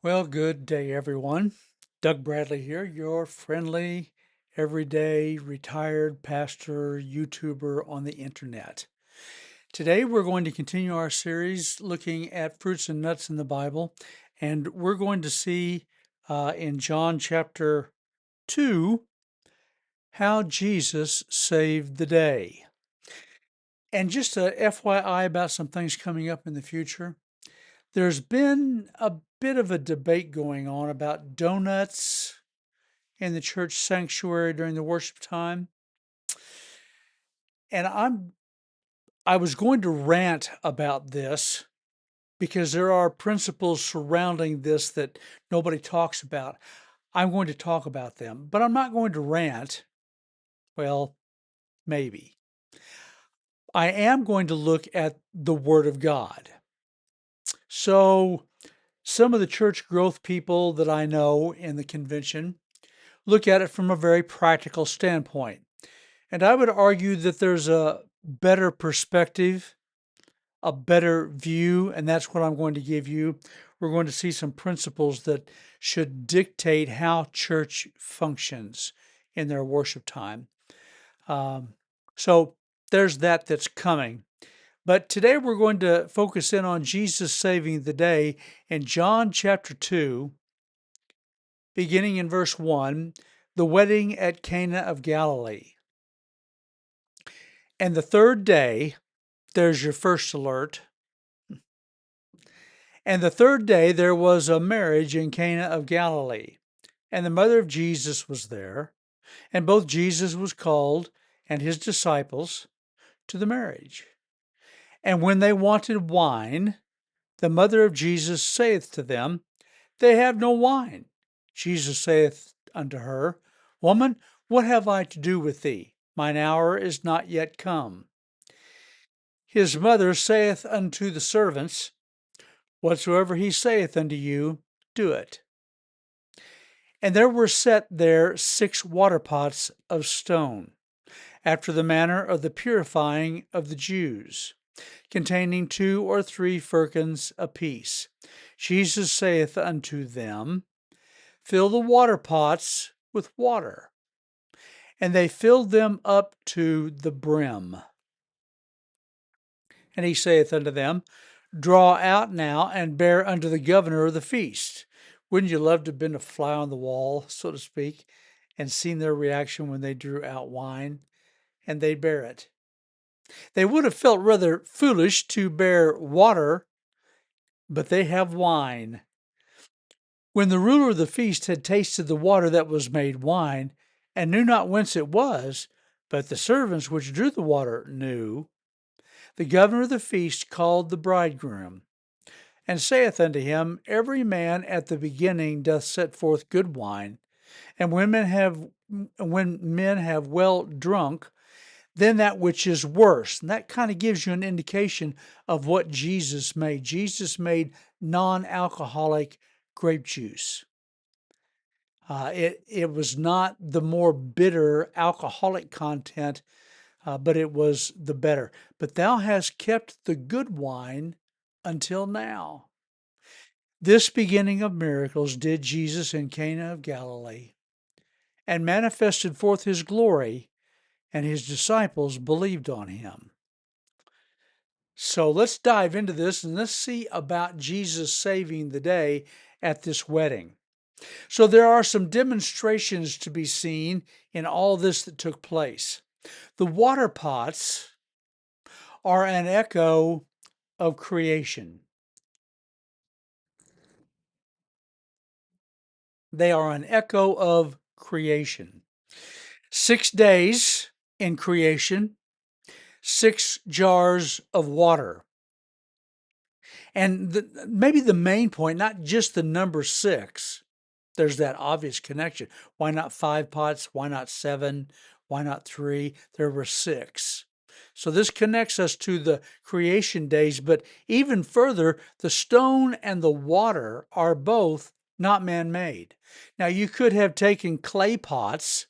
Well, good day, everyone. Doug Bradley here, your friendly, everyday, retired pastor, YouTuber on the internet. Today, we're going to continue our series looking at fruits and nuts in the Bible, and we're going to see in John chapter 2 how Jesus saved the day. And just a FYI about some things coming up in the future. There's been a bit of a debate going on about donuts in the church sanctuary during the worship time. And I was going to rant about this because there are principles surrounding this that nobody talks about. I'm going to talk about them, but I'm not going to rant. Well, maybe. I am going to look at the Word of God. So, some of the church growth people that I know in the convention look at it from a very practical standpoint. And I would argue that there's a better perspective, a better view, and that's what I'm going to give you. We're going to see some principles that should dictate how church functions in their worship time. So there's that's coming. But today we're going to focus in on Jesus saving the day in John chapter 2, beginning in verse 1, the wedding at Cana of Galilee. And the third day, there's your first alert. And the third day there was a marriage in Cana of Galilee, and the mother of Jesus was there, and both Jesus was called and his disciples to the marriage. And when they wanted wine, the mother of Jesus saith to them, They have no wine. Jesus saith unto her, Woman, what have I to do with thee? Mine hour is not yet come. His mother saith unto the servants, Whatsoever he saith unto you, do it. And there were set there 6 waterpots of stone, after the manner of the purifying of the Jews, containing 2 or 3 firkins apiece. Jesus saith unto them, Fill the waterpots with water. And they filled them up to the brim. And he saith unto them, Draw out now and bear unto the governor of the feast. Wouldn't you love to have been a fly on the wall, so to speak, and seen their reaction when they drew out wine and they bear it? They would have felt rather foolish to bear water, but they have wine. When the ruler of the feast had tasted the water that was made wine, and knew not whence it was, but the servants which drew the water knew, the governor of the feast called the bridegroom, and saith unto him, Every man at the beginning doth set forth good wine, and when men have well drunk, then that which is worse. And that kind of gives you an indication of what Jesus made. Jesus made non-alcoholic grape juice. It was not the more bitter alcoholic content, but it was the better. But thou hast kept the good wine until now. This beginning of miracles did Jesus in Cana of Galilee, and manifested forth his glory, and his disciples believed on him. So let's dive into this and let's see about Jesus saving the day at this wedding. So there are some demonstrations to be seen in all this that took place. The water pots are an echo of creation. They are an echo of creation. 6 days in creation, 6 jars of water. And maybe the main point, not just the number 6, there's that obvious connection. Why not 5 pots? Why not 7? Why not 3? There were 6. So this connects us to the creation days, but even further, the stone and the water are both not man-made. Now, you could have taken clay pots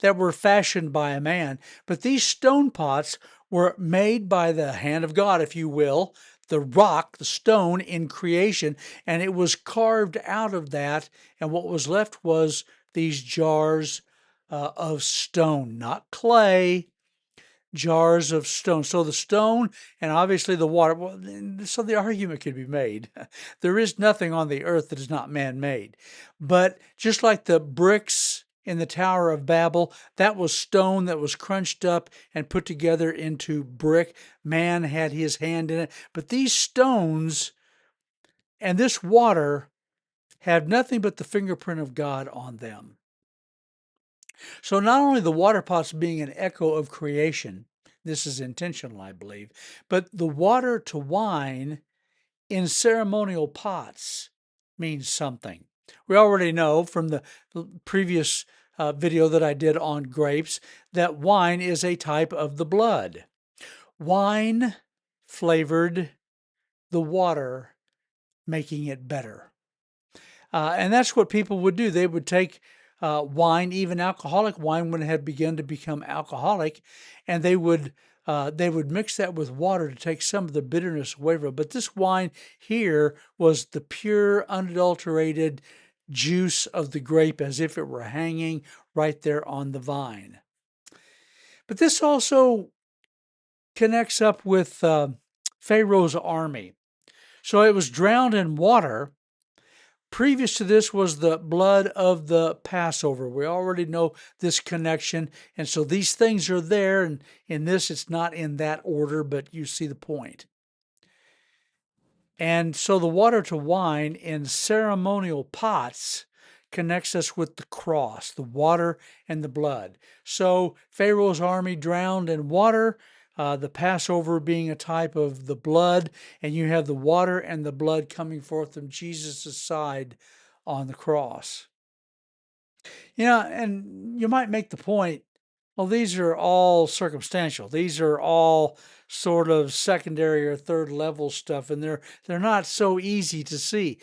that were fashioned by a man, but these stone pots were made by the hand of God, if you will. the rock, the stone in creation, and it was carved out of that. And what was left was these jars of stone, not clay, jars of stone. So the stone and obviously the water, well, so the argument could be made. There is nothing on the earth that is not man-made. But just like the bricks in the Tower of Babel, that was stone that was crunched up and put together into brick. Man had his hand in it. But these stones and this water have nothing but the fingerprint of God on them. So not only the water pots being an echo of creation, this is intentional, I believe, but the water to wine in ceremonial pots means something. We already know from the previous video that I did on grapes that wine is a type of the blood. Wine flavored the water, making it better. And that's what people would do. They would take wine, even alcoholic wine, when it had begun to become alcoholic, and they would mix that with water to take some of the bitterness away from it. But this wine here was the pure, unadulterated juice of the grape, as if it were hanging right there on the vine. But this also connects up with Pharaoh's army. So it was drowned in water. Previous to this was the blood of the Passover. We already know this connection. And so these things are there. And in this, it's not in that order, but you see the point. And so the water to wine in ceremonial pots connects us with the cross, the water and the blood. So Pharaoh's army drowned in water, the Passover being a type of the blood, and you have the water and the blood coming forth from Jesus' side on the cross. And you might make the point, well, these are all circumstantial. These are all sort of secondary or third level stuff, and they're not so easy to see.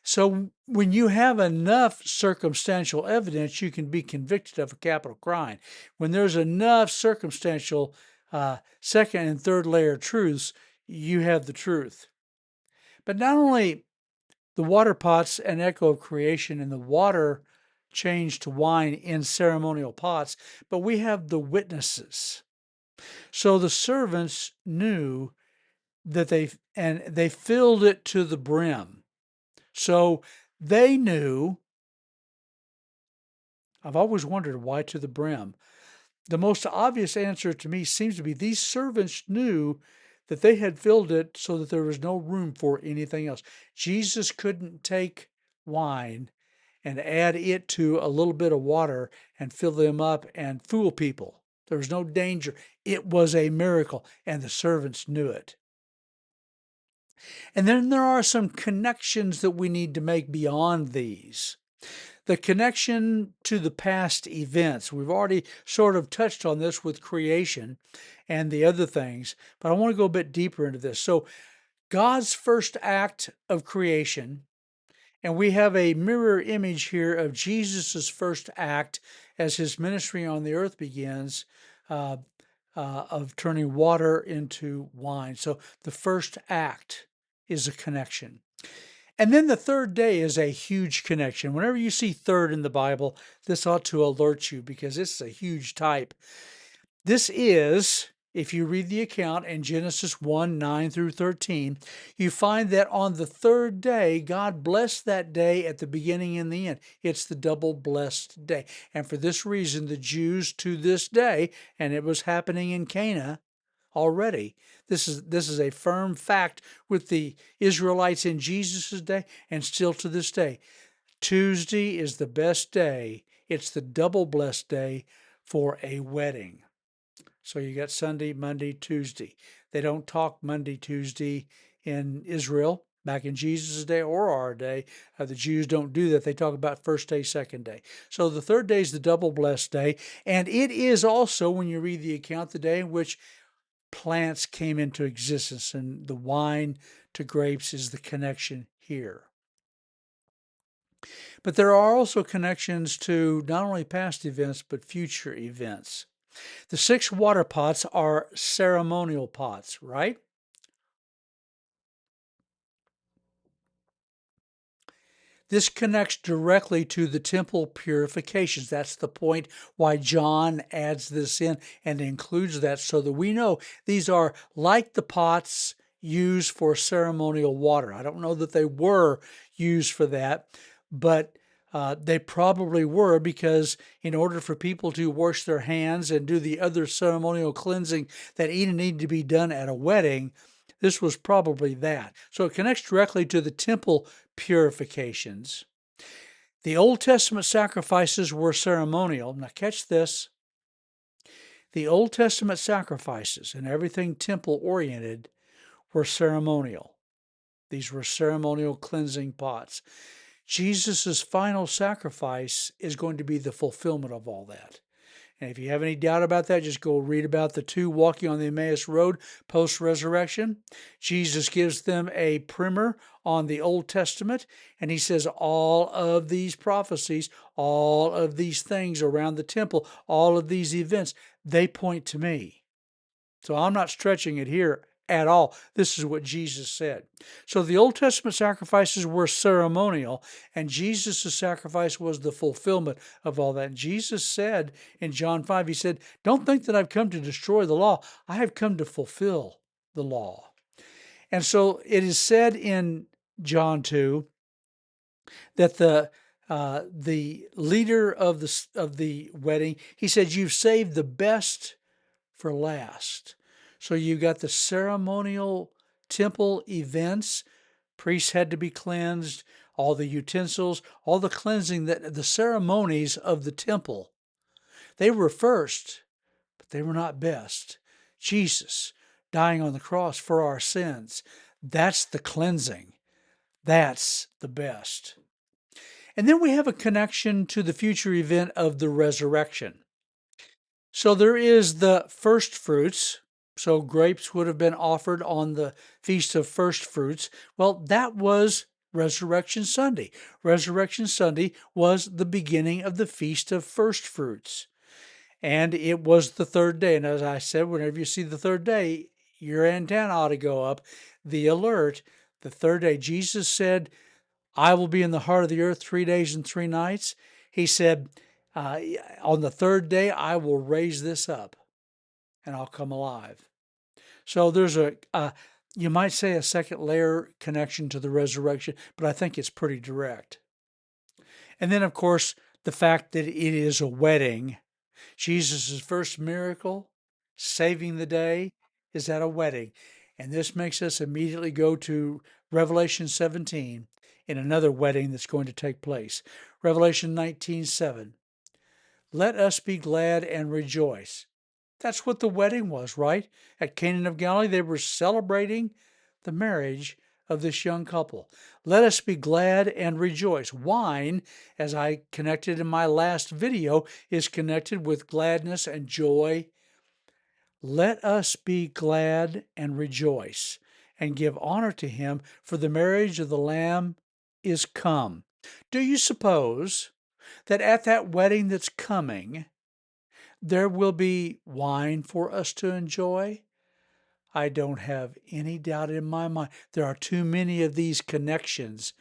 So when you have enough circumstantial evidence, you can be convicted of a capital crime. When there's enough circumstantial second and third layer truths, you have the truth. But not only the water pots, an echo of creation, and the water changed to wine in ceremonial pots, but we have the witnesses. So the servants knew that they filled it to the brim. So they knew. I've always wondered why to the brim. The most obvious answer to me seems to be these servants knew that they had filled it so that there was no room for anything else. Jesus couldn't take wine and add it to a little bit of water and fill them up and fool people. There was no danger. It was a miracle, and the servants knew it. And then there are some connections that we need to make beyond these. The connection to the past events. We've already sort of touched on this with creation and the other things, but I want to go a bit deeper into this. So, God's first act of creation, and we have a mirror image here of Jesus' first act as his ministry on the earth begins, of turning water into wine. So, the first act is a connection. And then the third day is a huge connection. Whenever you see third in the Bible, this ought to alert you because it's a huge type. This is, if you read the account in Genesis 1, 9 through 13, you find that on the third day, God blessed that day at the beginning and the end. It's the double blessed day. And for this reason, the Jews to this day, and it was happening in Cana already. This is a firm fact with the Israelites in Jesus' day and still to this day. Tuesday is the best day. It's the double blessed day for a wedding. So you got Sunday, Monday, Tuesday. They don't talk Monday, Tuesday in Israel back in Jesus' day or our day. The Jews don't do that. They talk about first day, second day. So the third day is the double blessed day. And it is also, when you read the account, the day in which plants came into existence, and the wine to grapes is the connection here. But there are also connections to not only past events, but future events. The 6 water pots are ceremonial pots, right? This connects directly to the temple purifications. That's the point why John adds this in and includes that, so that we know these are like the pots used for ceremonial water. I don't know that they were used for that, but they probably were, because in order for people to wash their hands and do the other ceremonial cleansing that needed to be done at a wedding, this was probably that. So it connects directly to the temple purifications. The Old Testament sacrifices were ceremonial. Now catch this. The Old Testament sacrifices and everything temple oriented were ceremonial. These were ceremonial cleansing pots. Jesus' final sacrifice is going to be the fulfillment of all that. And if you have any doubt about that, just go read about the two walking on the Emmaus Road post-resurrection. Jesus gives them a primer on the Old Testament, and he says all of these prophecies, all of these things around the temple, all of these events, they point to me. So I'm not stretching it here at all. This is what Jesus said. So the Old Testament sacrifices were ceremonial, and Jesus' sacrifice was the fulfillment of all that. And Jesus said in John 5, he said, "Don't think that I've come to destroy the law. I have come to fulfill the law." And so it is said in John 2 that the leader of the wedding, he said, "You've saved the best for last." So you got the ceremonial temple events. Priests had to be cleansed, all the utensils, all the cleansing, that the ceremonies of the temple. They were first, but they were not best. Jesus dying on the cross for our sins, that's the cleansing. That's the best. And then we have a connection to the future event of the resurrection. So there is the first fruits. So grapes would have been offered on the Feast of First Fruits. Well, that was Resurrection Sunday. Resurrection Sunday was the beginning of the Feast of First Fruits. And it was the third day. And as I said, whenever you see the third day, your antenna ought to go up. The alert, the third day, Jesus said, "I will be in the heart of the earth 3 days and 3 nights." He said, on the third day, I will raise this up and I'll come alive. So there's you might say a second layer connection to the resurrection, but I think it's pretty direct. And then, of course, the fact that it is a wedding. Jesus' first miracle, saving the day, is at a wedding. And this makes us immediately go to Revelation 17 in another wedding that's going to take place. Revelation 19:7. Let us be glad and rejoice. That's what the wedding was, right? At Cana of Galilee, they were celebrating the marriage of this young couple. Let us be glad and rejoice. Wine, as I connected in my last video, is connected with gladness and joy. Let us be glad and rejoice and give honor to him, for the marriage of the Lamb is come. Do you suppose that at that wedding that's coming, there will be wine for us to enjoy? I don't have any doubt in my mind. There are too many of these connections.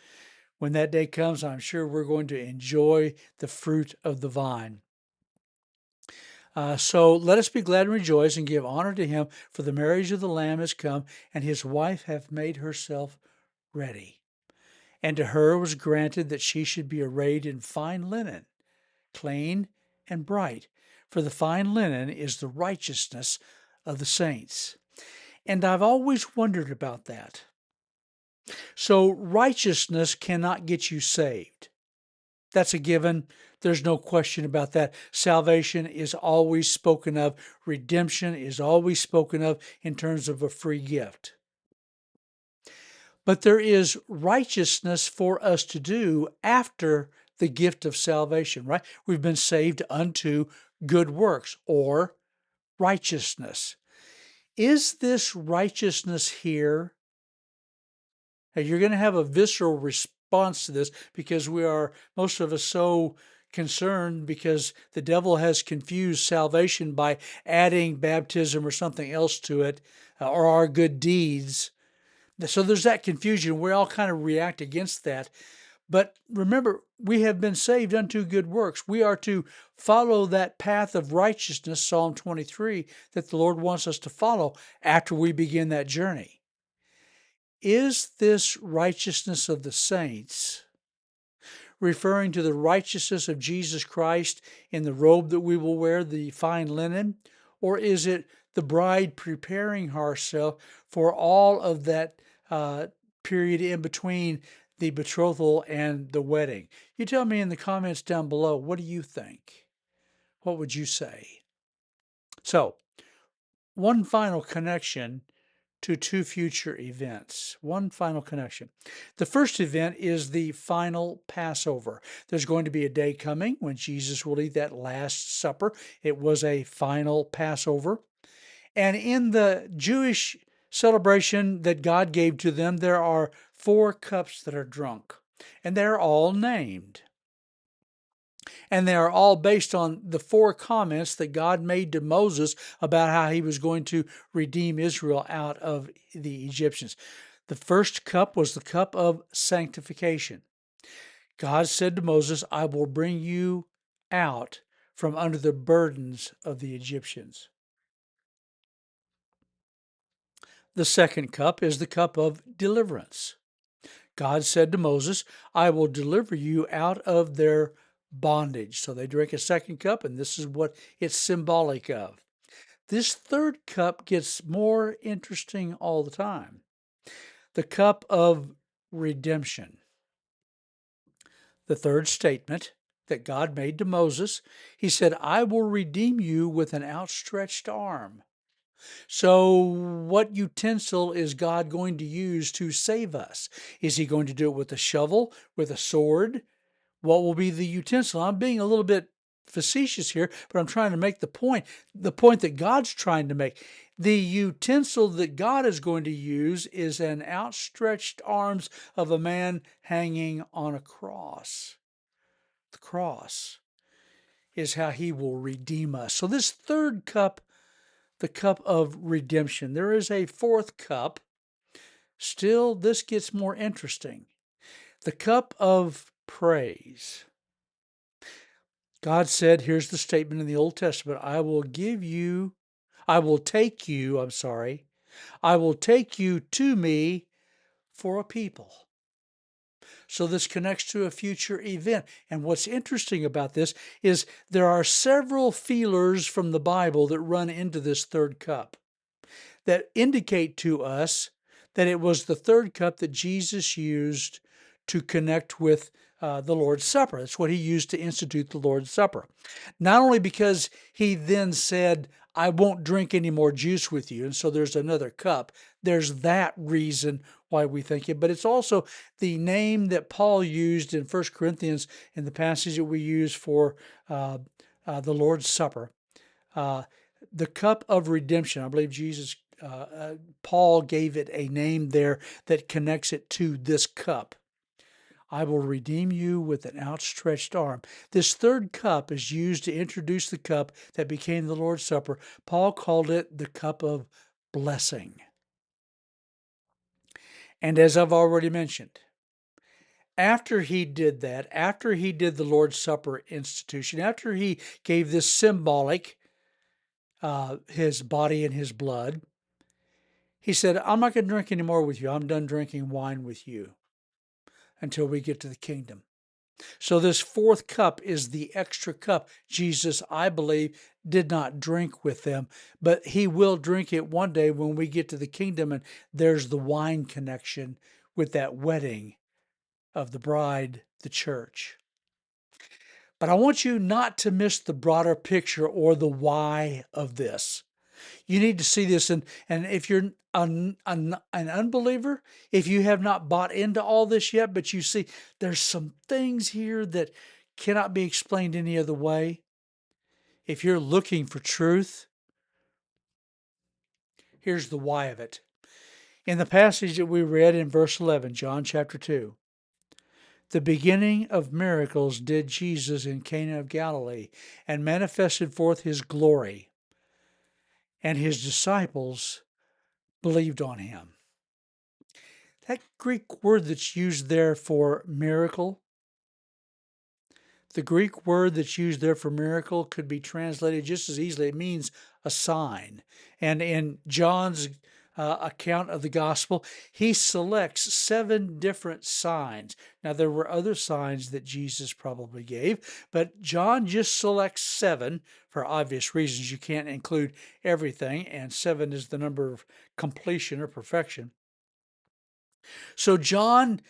When that day comes, I'm sure we're going to enjoy the fruit of the vine. So let us be glad and rejoice and give honor to him, for the marriage of the Lamb is come, and his wife hath made herself ready. And to her was granted that she should be arrayed in fine linen, clean and bright, for the fine linen is the righteousness of the saints. And I've always wondered about that. So righteousness cannot get you saved. That's a given. There's no question about that. Salvation is always spoken of. Redemption is always spoken of in terms of a free gift. But there is righteousness for us to do after the gift of salvation, right? We've been saved unto good works or righteousness. Is this righteousness here? Now, you're going to have a visceral response to this, because most of us, so concerned because the devil has confused salvation by adding baptism or something else to it, or our good deeds. So there's that confusion. We all kind of react against that. But remember, we have been saved unto good works. We are to follow that path of righteousness, Psalm 23, that the Lord wants us to follow after we begin that journey. Is this righteousness of the saints referring to the righteousness of Jesus Christ in the robe that we will wear, the fine linen? Or is it the bride preparing herself for all of that period in between the betrothal and the wedding? You tell me in the comments down below, what do you think? What would you say? So, one final connection to two future events. One final connection. The first event is the final Passover. There's going to be a day coming when Jesus will eat that Last Supper. It was a final Passover. And in the Jewish celebration that God gave to them, there are 4 cups that are drunk, and they're all named. And they are all based on the 4 comments that God made to Moses about how he was going to redeem Israel out of the Egyptians. The first cup was the cup of sanctification. God said to Moses, I will bring you out from under the burdens of the Egyptians. The second cup is the cup of deliverance. God said to Moses, I will deliver you out of their bondage. So they drink a second cup, and this is what it's symbolic of. This third cup gets more interesting all the time. The cup of redemption. The third statement that God made to Moses, he said, I will redeem you with an outstretched arm. So, what utensil is God going to use to save us? Is he going to do it with a shovel, with a sword? What will be the utensil? I'm being a little bit facetious here, but I'm trying to make the point that God's trying to make. The utensil that God is going to use is an outstretched arms of a man hanging on a cross. The cross is how he will redeem us. So this third cup, the cup of redemption. There is a fourth cup. Still, this gets more interesting. The cup of praise. God said, here's the statement in the Old Testament, I will take you to me for a people. So this connects to a future event. And what's interesting about this is there are several feelers from the Bible that run into this third cup that indicate to us that it was the third cup that Jesus used to connect with the Lord's Supper. That's what he used to institute the Lord's Supper. Not only because he then said, I won't drink any more juice with you, and so there's another cup. There's that reason why we think it, but it's also the name that Paul used in 1 Corinthians in the passage that we use for the Lord's Supper. The cup of redemption. I believe Paul gave it a name there that connects it to this cup. I will redeem you with an outstretched arm. This third cup is used to introduce the cup that became the Lord's Supper. Paul called it the cup of blessing. And as I've already mentioned, after he did that, after he did the Lord's Supper institution, after he gave this symbolic, his body and his blood, he said, I'm not going to drink anymore with you. I'm done drinking wine with you until we get to the kingdom. So this fourth cup is the extra cup. Jesus, I believe, did not drink with them, but he will drink it one day when we get to the kingdom, and there's the wine connection with that wedding of the bride, the church. But I want you not to miss the broader picture or the why of this. You need to see this, and if you're an unbeliever, if you have not bought into all this yet, but you see there's some things here that cannot be explained any other way. If you're looking for truth, here's the why of it. In the passage that we read in verse 11, John chapter 2, the beginning of miracles did Jesus in Cana of Galilee and manifested forth his glory, and his disciples believed on him. That Greek word that's used there for miracle The Greek word that's used there for miracle could be translated just as easily. It means a sign. And in John's account of the gospel, he selects 7 different signs. Now, there were other signs that Jesus probably gave, but John just selects 7 for obvious reasons. You can't include everything, and 7 is the number of completion or perfection. So John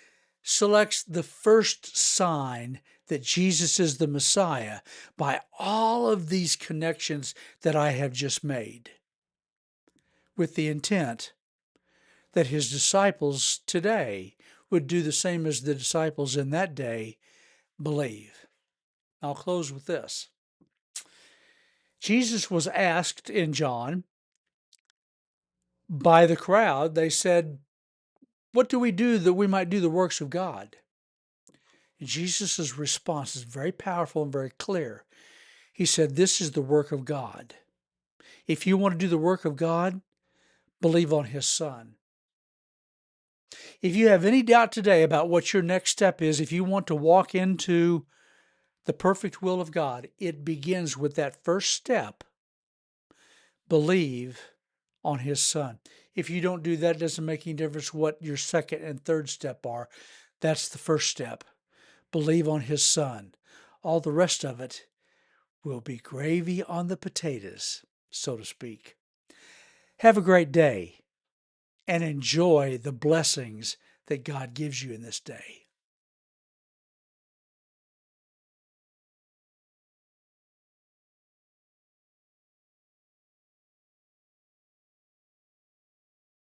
selects the first sign that Jesus is the Messiah by all of these connections that I have just made, with the intent that his disciples today would do the same as the disciples in that day, believe. I'll close with this. Jesus was asked in John by the crowd, they said, "What do we do that we might do the works of God?" Jesus' response is very powerful and very clear. He said, "This is the work of God. If you want to do the work of God, believe on his Son." If you have any doubt today about what your next step is, if you want to walk into the perfect will of God, it begins with that first step. Believe on his Son. If you don't do that, it doesn't make any difference what your second and third step are. That's the first step. Believe on his Son. All the rest of it will be gravy on the potatoes, so to speak. Have a great day and enjoy the blessings that God gives you in this day.